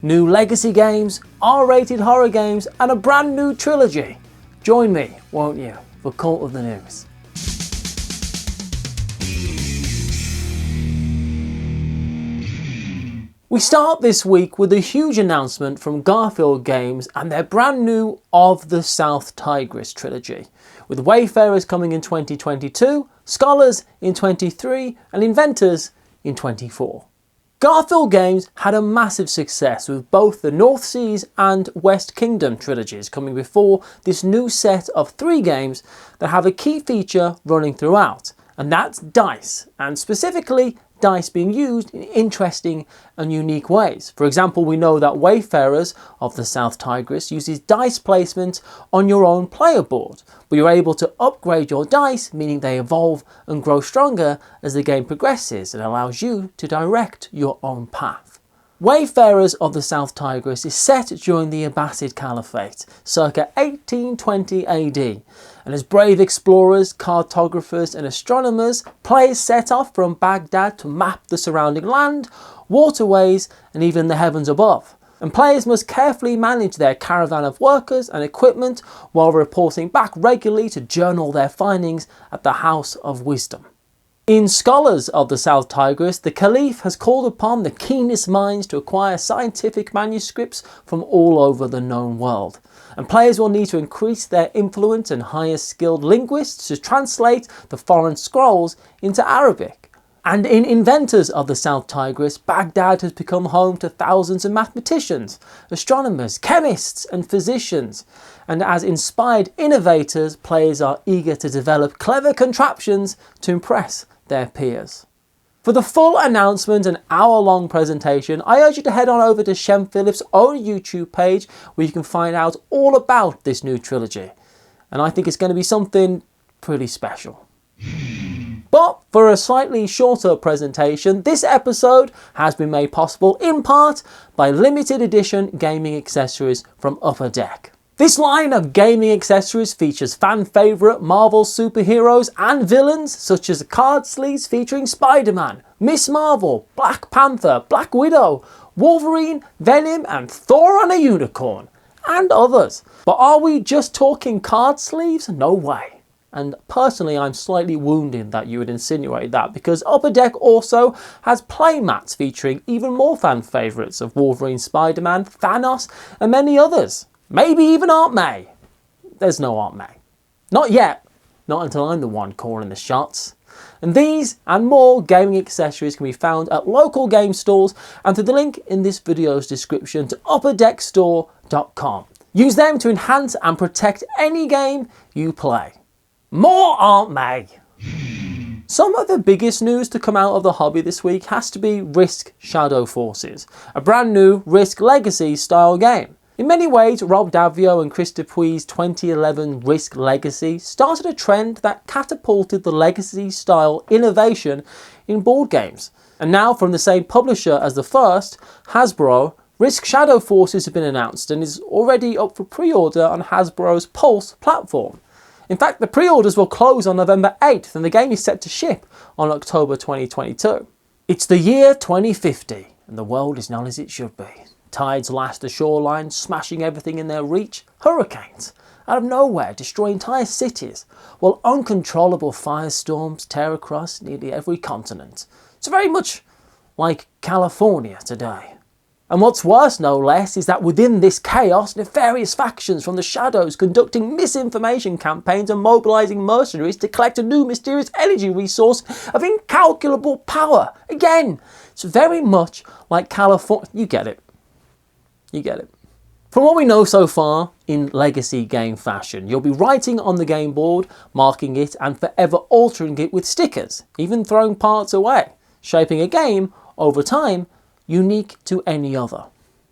New legacy games, R-rated horror games, and a brand new trilogy. Join me, won't you, for Cult of the News. We start this week with a huge announcement from Garphill Games and their brand new Of the South Tigris trilogy, with Wayfarers coming in 2022, Scholars in 23, and Inventors in 24. Garphill Games had a massive success with both the North Seas and West Kingdom trilogies coming before this new set of 3 games that have a key feature running throughout, and that's dice, and specifically dice being used in interesting and unique ways. For example, we know that Wayfarers of the South Tigris uses dice placement on your own player board, but you're able to upgrade your dice, meaning they evolve and grow stronger as the game progresses and allows you to direct your own path. Wayfarers of the South Tigris is set during the Abbasid Caliphate, circa 1820 AD, and as brave explorers, cartographers and astronomers, players set off from Baghdad to map the surrounding land, waterways and even the heavens above. And players must carefully manage their caravan of workers and equipment while reporting back regularly to journal their findings at the House of Wisdom. In Scholars of the South Tigris, the Caliph has called upon the keenest minds to acquire scientific manuscripts from all over the known world, and players will need to increase their influence and hire skilled linguists to translate the foreign scrolls into Arabic. And in Inventors of the South Tigris, Baghdad has become home to thousands of mathematicians, astronomers, chemists and physicians, and as inspired innovators, players are eager to develop clever contraptions to impress their peers. For the full announcement and hour-long presentation, I urge you to head on over to Shem Phillips' own YouTube page where you can find out all about this new trilogy. And I think it's going to be something pretty special. But for a slightly shorter presentation, this episode has been made possible in part by limited edition gaming accessories from Upper Deck. This line of gaming accessories features fan favourite Marvel superheroes and villains such as card sleeves featuring Spider-Man, Miss Marvel, Black Panther, Black Widow, Wolverine, Venom and Thor on a unicorn, and others. But are we just talking card sleeves? No way. And personally, I'm slightly wounded that you would insinuate that, because Upper Deck also has playmats featuring even more fan favourites of Wolverine, Spider-Man, Thanos and many others. Maybe even Aunt May. There's no Aunt May. Not yet. Not until I'm the one calling the shots. And these and more gaming accessories can be found at local game stores and through the link in this video's description to upperdeckstore.com. Use them to enhance and protect any game you play. More Aunt May! Some of the biggest news to come out of the hobby this week has to be Risk Shadow Forces, a brand new Risk Legacy style game. In many ways, Rob Daviau and Chris Dupuis' 2011 Risk Legacy started a trend that catapulted the Legacy style innovation in board games. And now from the same publisher as the first, Hasbro, Risk Shadow Forces has been announced and is already up for pre-order on Hasbro's Pulse platform. In fact, the pre-orders will close on November 8th and the game is set to ship on October 2022. It's the year 2050 and the world is not as it should be. Tides lash the shoreline, smashing everything in their reach. Hurricanes, out of nowhere, destroy entire cities, while uncontrollable firestorms tear across nearly every continent. It's very much like California today. And what's worse, no less, is that within this chaos, nefarious factions from the shadows conducting misinformation campaigns and mobilising mercenaries to collect a new mysterious energy resource of incalculable power. Again, it's very much like California. You get it. You get it. From what we know so far, in legacy game fashion, you'll be writing on the game board, marking it and forever altering it with stickers, even throwing parts away, shaping a game, over time, unique to any other.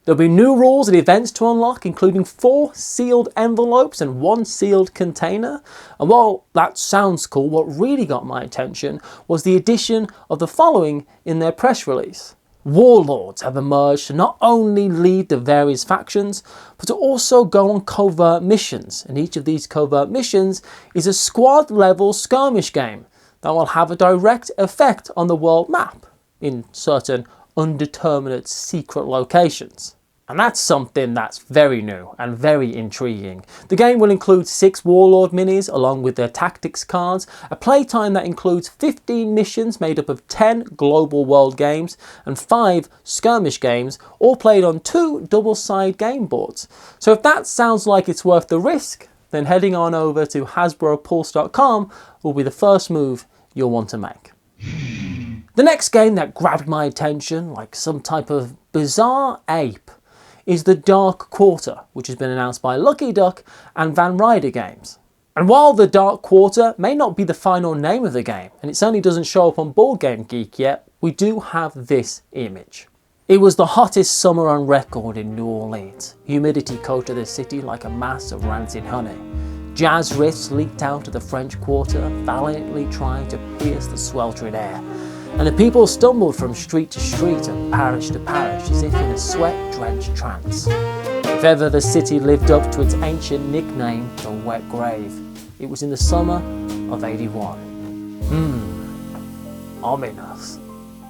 There'll be new rules and events to unlock, including 4 sealed envelopes and 1 sealed container. And while that sounds cool, what really got my attention was the addition of the following in their press release. Warlords have emerged to not only lead the various factions, but to also go on covert missions, and each of these covert missions is a squad-level skirmish game that will have a direct effect on the world map in certain undeterminate secret locations. And that's something that's very new and very intriguing. The game will include 6 Warlord minis along with their tactics cards, a playtime that includes 15 missions made up of 10 global world games and 5 skirmish games, all played on 2 double-side game boards. So if that sounds like it's worth the risk, then heading on over to HasbroPulse.com will be the first move you'll want to make. The next game that grabbed my attention like some type of bizarre ape is The Dark Quarter, which has been announced by Lucky Duck and Van Ryder Games. And while The Dark Quarter may not be the final name of the game, and it certainly doesn't show up on Board Game Geek yet, we do have this image. It was the hottest summer on record in New Orleans. Humidity coated the city like a mass of rancid honey. Jazz riffs leaked out of the French Quarter, valiantly trying to pierce the sweltering air. And the people stumbled from street to street and parish to parish as if in a sweat-drenched trance. If ever the city lived up to its ancient nickname, the Wet Grave, it was in the summer of '81. Ominous.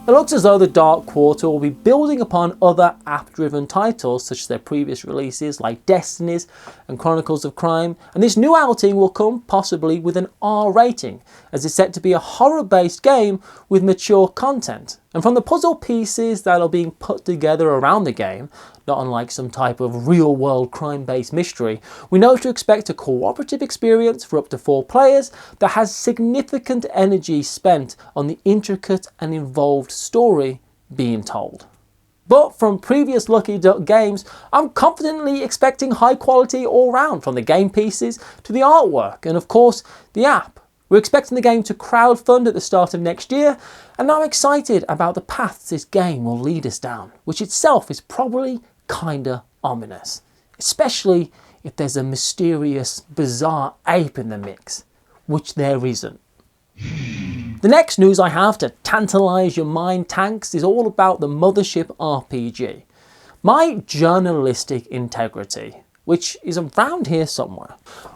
It looks as though The Dark Quarter will be building upon other app-driven titles such as their previous releases like Destinies and Chronicles of Crime, and this new outing will come possibly with an R rating, as it's set to be a horror-based game with mature content. And from the puzzle pieces that are being put together around the game, not unlike some type of real-world crime-based mystery, we know to expect a cooperative experience for up to 4 players that has significant energy spent on the intricate and involved story being told. But from previous Lucky Duck games, I'm confidently expecting high quality all round, from the game pieces to the artwork and of course the app. We're expecting the game to crowdfund at the start of next year, and I'm excited about the paths this game will lead us down, which itself is probably kinda ominous, especially if there's a mysterious, bizarre ape in the mix, which there isn't. The next news I have to tantalise your mind tanks is all about the Mothership RPG. My journalistic integrity, which is around here somewhere,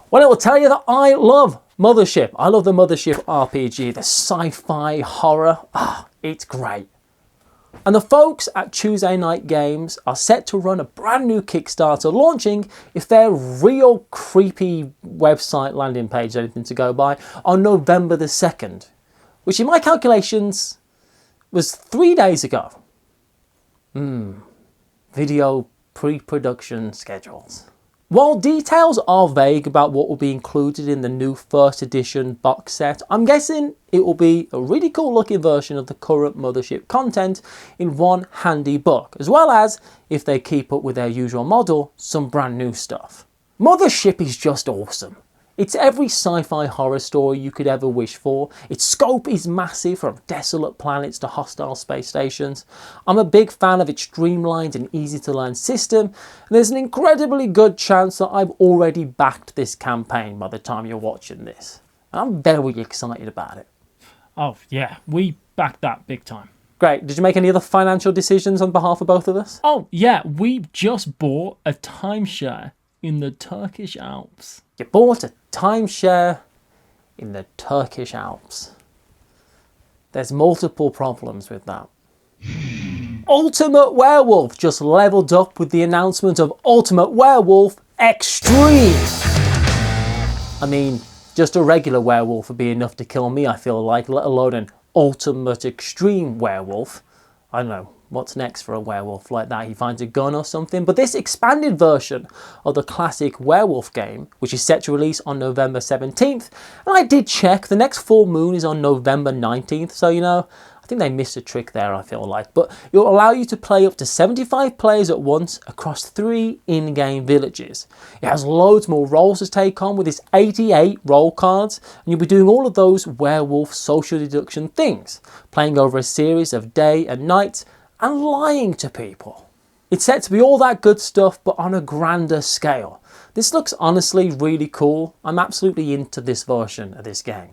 well, it will tell you that I love Mothership. I love the Mothership RPG, the sci-fi horror. It's great. And the folks at Tuesday Night Games are set to run a brand new Kickstarter launching, if their real creepy website landing page is anything to go by, on November the 2nd, which in my calculations was 3 days ago. Video pre-production schedules. While details are vague about what will be included in the new first edition box set, I'm guessing it will be a really cool looking version of the current Mothership content in one handy book, as well as, if they keep up with their usual model, some brand new stuff. Mothership is just awesome. It's every sci-fi horror story you could ever wish for. Its scope is massive, from desolate planets to hostile space stations. I'm a big fan of its streamlined and easy to learn system, and there's an incredibly good chance that I've already backed this campaign by the time you're watching this. And I'm very excited about it. Oh yeah, we backed that big time. Great. Did you make any other financial decisions on behalf of both of us? Oh yeah, we just bought a timeshare in the Turkish Alps. You bought a timeshare in the Turkish Alps. There's multiple problems with that. Ultimate Werewolf just leveled up with the announcement of Ultimate Werewolf Extreme. I mean, just a regular werewolf would be enough to kill me, I feel like, let alone an Ultimate Extreme Werewolf. I don't know. What's next for a werewolf like that? He finds a gun or something? But this expanded version of the classic Werewolf game, which is set to release on November 17th, and I did check, the next full moon is on November 19th, so you know, I think they missed a trick there, I feel like. But it will allow you to play up to 75 players at once across 3 in-game villages. It has loads more roles to take on with its 88 role cards, and you'll be doing all of those werewolf social deduction things, playing over a series of day and night, and lying to people. It's set to be all that good stuff, but on a grander scale. This looks honestly really cool. I'm absolutely into this version of this game.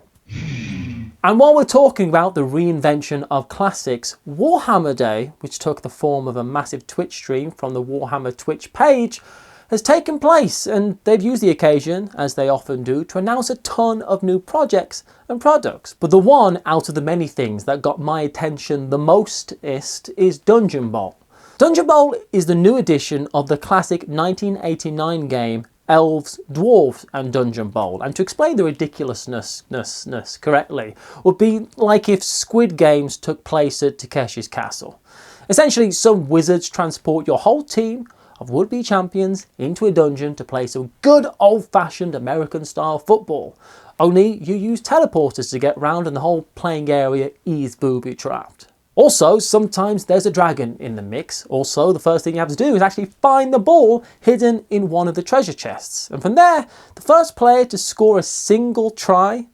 And while we're talking about the reinvention of classics, Warhammer Day, which took the form of a massive Twitch stream from the Warhammer Twitch page, has taken place, and they've used the occasion, as they often do, to announce a ton of new projects and products. But the one out of the many things that got my attention the most is Dungeon Bolt. Dungeon Bowl is the new edition of the classic 1989 game Elves, Dwarves and Dungeon Bowl, and to explain the ridiculousness correctly would be like if Squid Games took place at Takeshi's castle. Essentially, some wizards transport your whole team of would-be champions into a dungeon to play some good old-fashioned American-style football. Only you use teleporters to get round and the whole playing area is booby-trapped. Also, sometimes there's a dragon in the mix. Also, the first thing you have to do is actually find the ball hidden in one of the treasure chests. And from there, the first player to score a single try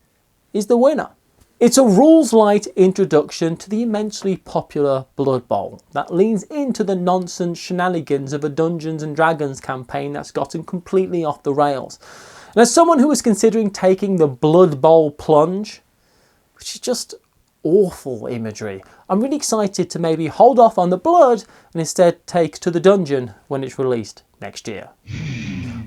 is the winner. It's a rules-light introduction to the immensely popular Blood Bowl that leans into the nonsense shenanigans of a Dungeons & Dragons campaign that's gotten completely off the rails. And as someone who was considering taking the Blood Bowl plunge, which is just awful imagery, I'm really excited to maybe hold off on the blood and instead take To the Dungeon when it's released next year.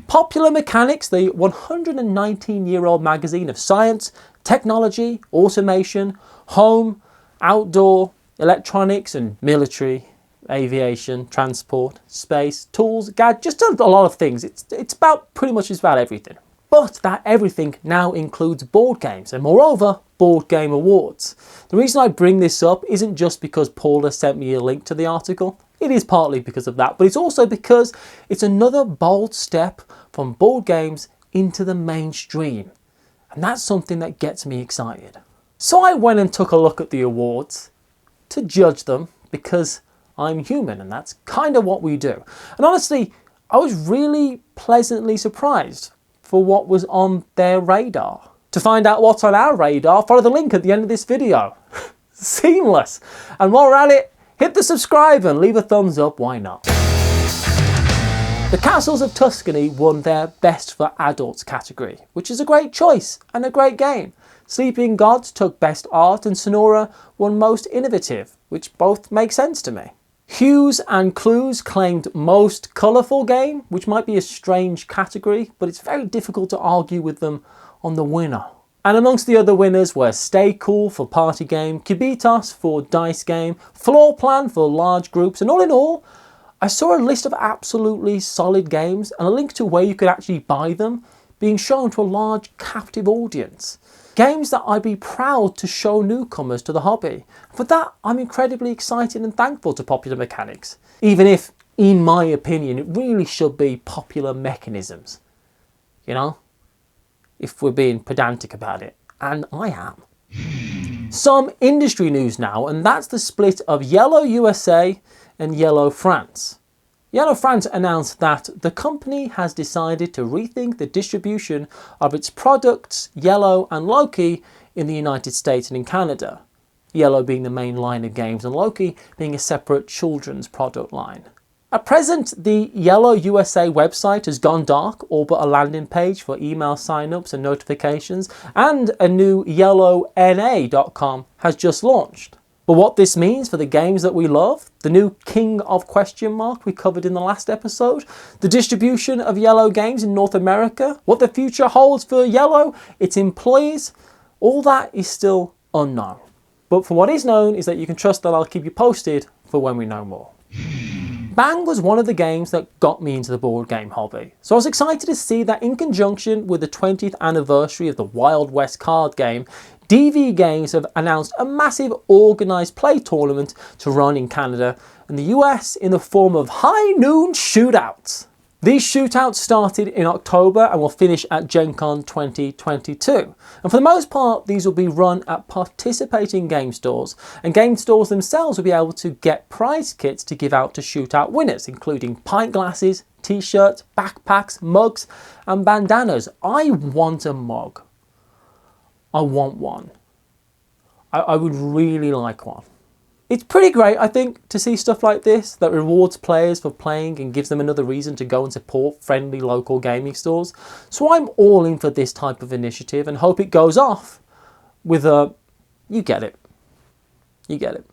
Popular Mechanics, the 119-year-old magazine of science, technology, automation, home, outdoor, electronics and military, aviation, transport, space, tools, just a lot of things. It's about pretty much about everything. But that everything now includes board games and moreover, board game awards. The reason I bring this up isn't just because Paula sent me a link to the article. It is partly because of that, but it's also because it's another bold step from board games into the mainstream. And that's something that gets me excited. So I went and took a look at the awards to judge them because I'm human and that's kind of what we do. And honestly, I was really pleasantly surprised for what was on their radar. To find out what's on our radar, follow the link at the end of this video. Seamless. And while we're at it, hit the subscribe and leave a thumbs up, why not? The Castles of Tuscany won their Best for Adults category, which is a great choice and a great game. Sleeping Gods took Best Art and Sonora won Most Innovative, which both make sense to me. Hues and Clues claimed Most Colourful Game, which might be a strange category, but it's very difficult to argue with them on the winner. And amongst the other winners were Stay Cool for Party Game, Cubitos for Dice Game, Floor Plan for Large Groups, and all in all, I saw a list of absolutely solid games and a link to where you could actually buy them being shown to a large captive audience. Games that I'd be proud to show newcomers to the hobby. For that, I'm incredibly excited and thankful to Popular Mechanics, even if, in my opinion, it really should be Popular Mechanisms. You know? If we're being pedantic about it. And I am. Some industry news now, and that's the split of IELLO USA and IELLO France. IELLO France announced that the company has decided to rethink the distribution of its products, IELLO and Loki, in the United States and in Canada. IELLO being the main line of games and Loki being a separate children's product line. At present, the IELLO USA website has gone dark, all but a landing page for email signups and notifications, and a new IELLONA.com has just launched. But what this means for the games that we love, the new King of Question Mark we covered in the last episode, the distribution of IELLO games in North America, what the future holds for IELLO, its employees, all that is still unknown. But for what is known is that you can trust that I'll keep you posted for when we know more. Bang was one of the games that got me into the board game hobby. So I was excited to see that in conjunction with the 20th anniversary of the Wild West card game, DV Games have announced a massive organised play tournament to run in Canada and the US in the form of High Noon Shootouts. These shootouts started in October and will finish at Gen Con 2022. And for the most part, these will be run at participating game stores, and game stores themselves will be able to get prize kits to give out to shootout winners, including pint glasses, t-shirts, backpacks, mugs, and bandanas. I want a mug. I want one. I would really like one. It's pretty great, I think, to see stuff like this that rewards players for playing and gives them another reason to go and support friendly local gaming stores. So I'm all in for this type of initiative and hope it goes off with a, you get it. You get it.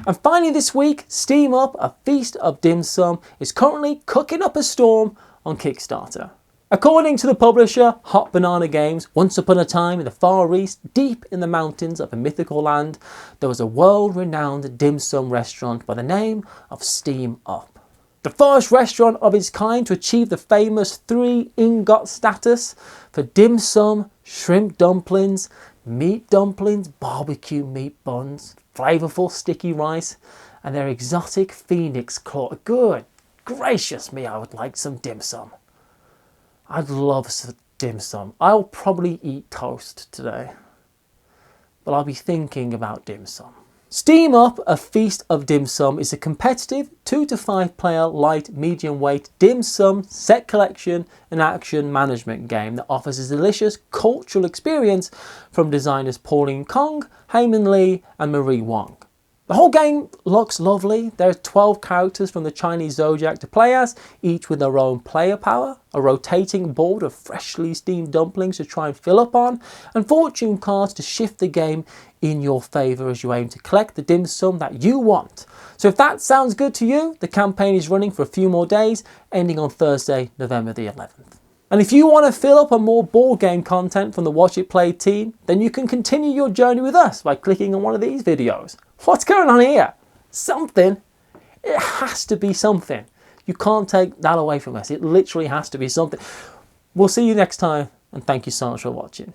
And finally this week, Steam Up, A Feast of Dim Sum, is currently cooking up a storm on Kickstarter. According to the publisher, Hot Banana Games, once upon a time in the Far East, deep in the mountains of a mythical land, there was a world-renowned dim sum restaurant by the name of Steam Up. The first restaurant of its kind to achieve the famous 3 ingot status for dim sum, shrimp dumplings, meat dumplings, barbecue meat buns, flavourful sticky rice, and their exotic phoenix claw. Good gracious me, I would like some dim sum. I'd love some dim sum. I'll probably eat toast today, but I'll be thinking about dim sum. Steam Up, a feast of dim sum, is a competitive 2 to 5 player light medium weight dim sum set collection and action management game that offers a delicious cultural experience from designers Pauline Kong, Heyman Lee and Marie Wong. The whole game looks lovely. There are 12 characters from the Chinese zodiac to play as, each with their own player power, a rotating board of freshly steamed dumplings to try and fill up on, and fortune cards to shift the game in your favour as you aim to collect the dim sum that you want. So if that sounds good to you, the campaign is running for a few more days, ending on Thursday, November the 11th. And if you want to fill up on more board game content from the Watch It Play team, then you can continue your journey with us by clicking on one of these videos. What's going on here? Something. It has to be something. You can't take that away from us. It literally has to be something. We'll see you next time, and thank you so much for watching.